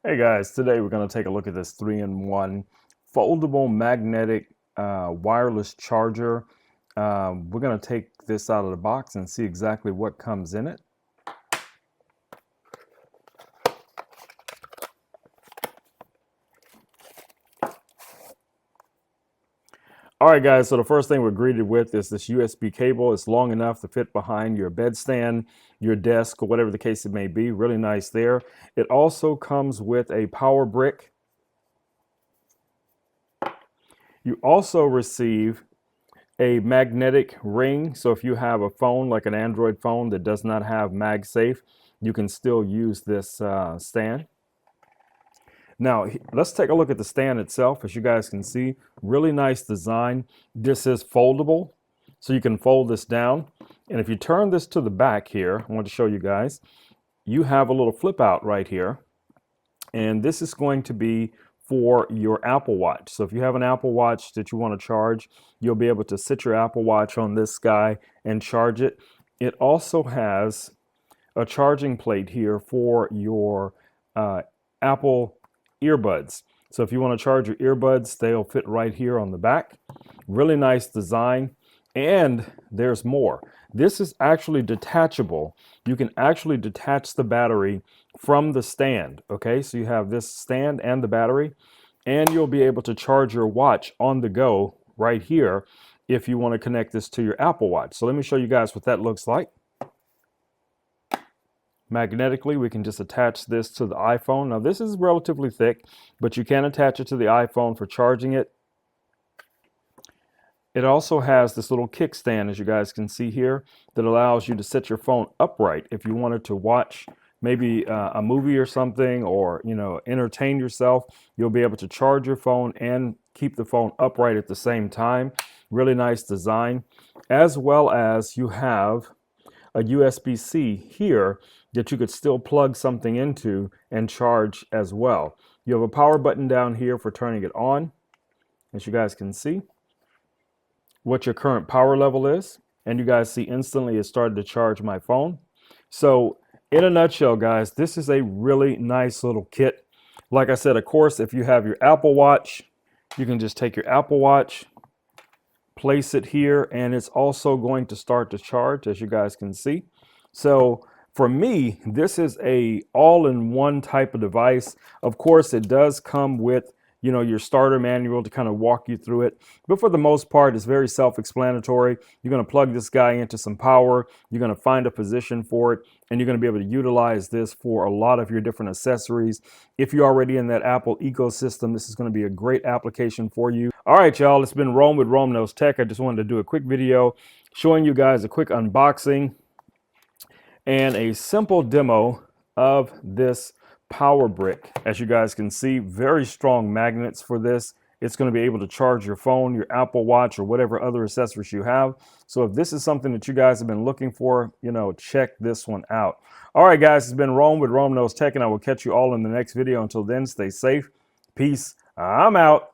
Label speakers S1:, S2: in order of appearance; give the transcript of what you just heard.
S1: Hey guys, today we're going to take a look at this 3-in-1 foldable magnetic wireless charger. We're going to take this out of the box and see exactly what comes in it. All right, guys, so the first thing we're greeted with is this USB cable. It's long enough to fit behind your bedstand, your desk, or whatever the case it may be. Really nice there. It also comes with a power brick. You also receive a magnetic ring. So if you have a phone like an Android phone that does not have Magsafe, you can still use this stand. Now, let's take a look at the stand itself. As you guys can see, really nice design. This is foldable, so you can fold this down. And if you turn this to the back here, I want to show you guys, you have a little flip out right here. And this is going to be for your Apple Watch. So if you have an Apple Watch that you want to charge, you'll be able to sit your Apple Watch on this guy and charge it. It also has a charging plate here for your Apple earbuds. So if you want to charge your earbuds, they'll fit right here on the back. Really nice design. And there's more. This is actually detachable. You can actually detach the battery from the stand. Okay, so you have this stand and the battery, and you'll be able to charge your watch on the go right here if you want to connect this to your Apple Watch. So let me show you guys what that looks like. Magnetically, we can just attach this to the iPhone. Now this is relatively thick, but you can attach it to the iPhone for charging it. It also has this little kickstand, as you guys can see here, that allows you to set your phone upright if you wanted to watch maybe a movie or something, or entertain yourself. You'll be able to charge your phone and keep the phone upright at the same time. Really nice design. As well as you have a USB-C here that you could still plug something into and charge as well. You have a power button down here for turning it on, as you guys can see, what your current power level is, and you guys see instantly it started to charge my phone. So in a nutshell, guys, this is a really nice little kit. Like I said, of course, if you have your Apple Watch, you can just take your Apple Watch, place it here, and it's also going to start to charge, as you guys can see. So for me, this is a all-in-one type of device. Of course, it does come with your starter manual to kind of walk you through it. But for the most part, it's very self-explanatory. You're going to plug this guy into some power. You're going to find a position for it, and you're going to be able to utilize this for a lot of your different accessories. If you're already in that Apple ecosystem, this is going to be a great application for you. All right, y'all, it's been Rome with Rome Knows Tech. I just wanted to do a quick video showing you guys a quick unboxing and a simple demo of this power brick. As you guys can see, very strong magnets for this. It's going to be able to charge your phone, your Apple Watch, or whatever other accessories you have. So if this is something that you guys have been looking for, check this one out. All right, guys, it's been Rome with Rome Knows Tech, and I will catch you all in the next video. Until then, stay safe. Peace. I'm out.